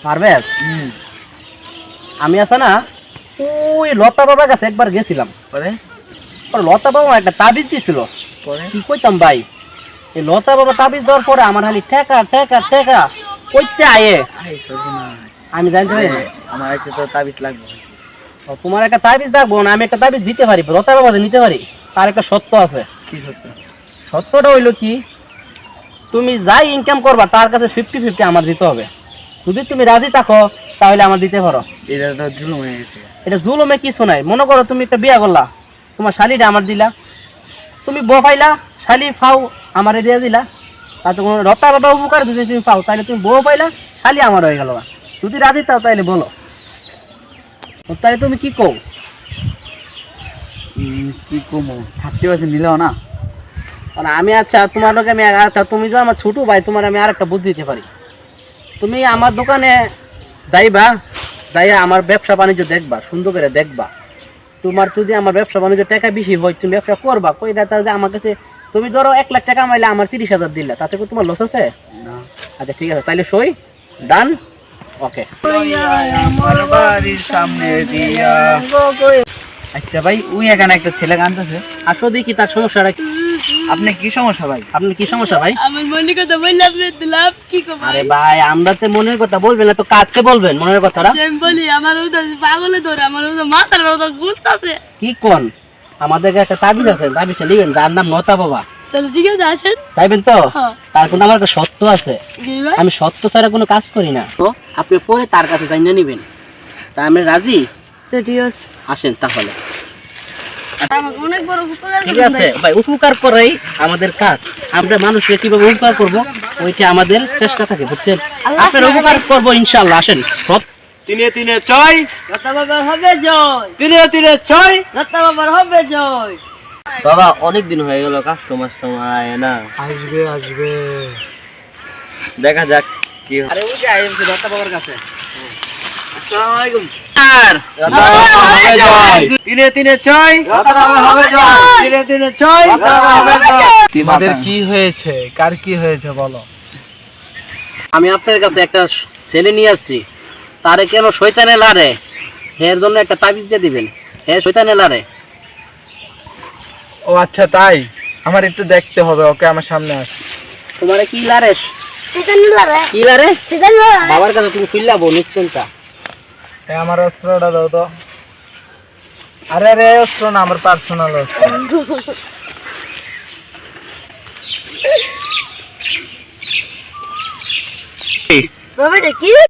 পারভেজ আমি আছে না ওই লতা বাবার কাছে একবার গেছিলাম। পরে লতা বাবা একটা তাবিজ দিছিল। পরে কি কইতাম ভাই, এই লতা বাবা তাবিজ দেওয়ার পরে আমার খালি ঠেকা ঠেকা ঠেকা কইতে আয়ে আমি জানতে পারি না। আমার একটা তো তাবিজ লাগবে। তোমার একটা তাবিজ দেখবো না, আমি একটা তাবিজ দিতে পারি, লতা বাবা নিতে পারি। তার একটা সত্য আছে। কি সত্য? সত্যটা হইলো কি, তুমি যাই ইনকাম করবা তার কাছে 50-50 আমার দিতে হবে। যদি তুমি রাজি থাকো তাহলে আমার দিতে পারো। এটা তো জুলুম হয়ে গেছে। এটা জুলুমে কিছু নাই। মনে করো তুমি একটা বিয়া করলা, তোমার শালিটা আমার দিলা, তুমি বউ পাইলা, শালি ফাও আমারে দিয়ে দিলা, তাতে কোনো লতা বাবা উপকার যদি তুমি পাও তাহলে তুমি বউ পাইলা, শালি আমার হয়ে গেল। যদি রাজি থাও তাহলে বলো, তাহলে তুমি কি কও? কি কমো, 50% নিলেও না। মানে আমি আচ্ছা তোমার লোক আমি আরেকটা, তুমি যে আমার ছোট ভাই তোমার আমি আরেকটা বুদ্ধি দিতে পারি। তুমি আমার দোকানে যাইবা, যাইয়া আমার ব্যবসা বাণিজ্য দেখবা, সুন্দর করে দেখবা। তোমার যদি আমার ব্যবসা বাণিজ্য টাকা বেশি হয় তুমি ব্যবসা করবা, কই দেখা যে আমার কাছে তুমি ধরো 1 লাখ টাকা মাইলে আমার 30,000 দিলা, তাতে কি তোমার লস আছে? না। আচ্ছা ঠিক আছে, তাইলে সই ডান, ওকে। আমার বাড়ির সামনে দিয়া। আচ্ছা ভাই, ওই এখানে একটা ছেলে কাঁদতেছে। আসো দেখি তার সমস্যাটা কি। আপনি কি সমস্যা ভাই? আপনার কি সমস্যা ভাই? আমার মনের কথা বললাম রে, দিলাম কি কব? আরে ভাই, আমরা তো মনের কথা বলবেন না তো কাজকে বলবেন মনের কথাটা? আমি বলি আমার ওটা পাগলে ধরে, আমার ওটা মাথার ওটা ঘুরতাছে। কি কোন? আমাদের একটা তাবিজ আছে, তাবিজটা নিবেন, যার নাম লতা বাবা। তাহলে ঠিক আছে আসেন। চাইবেন তো? হ্যাঁ। তার কিন্তু আমার একটা সত্য আছে, কি ভাই? আমি সত্য ছাড়া কোনো কাজ করি না। তো আপনি পরে তার কাছে জানিয়ে নিবেন। তা আমি রাজি, তো ঠিক আছে, আসেন তাহলে। আমাকে অনেক বড় উপকার ঠিক করলেন আছে ভাই। ভাই, উপকার করাই আমাদের কাজ। আমরা মানুষকে কিভাবে উপকার করব ওইটা আমাদের চেষ্টা থাকে, বুঝছেন? আপনার উপকার করবো ইনশাআল্লাহ। আসেন। সব 3-3-6 লতা বাবার হবে জয়, 3-3-6। লতা বাবার হবে জয়। বাবা অনেক দিন হয়ে গেল কাস্টমার আয় না, আসবে আসবে, দেখা যাক কি হয়। আরে ওই যে আইএমসি লতা বাবার কাছে। আসসালামু আলাইকুম। আর 3-3-6 3-3-6 তোমাদের কি হয়েছে? কার কি হয়েছে বলো? আমি আপনার কাছে একটা ছেলে নিয়ে আসছি, তারে কেন শয়তানে লারে, এর জন্য একটা তাবিজ দিয়ে দিবেন। হ্যাঁ, শয়তানে লারে। ও আচ্ছা তাই, আমার একটু দেখতে হবে। ওকে আমার সামনে আস। তোমারে কি লারে? কি লারে? বাবার কাছে তুমি ফিরলাবো নিশ্চিন্তা। আমার অস্ত্রটা দাও তো। আরে রে, অস্ত্র না, আমার পার্সোনাল অস্ত্র। বাবা কি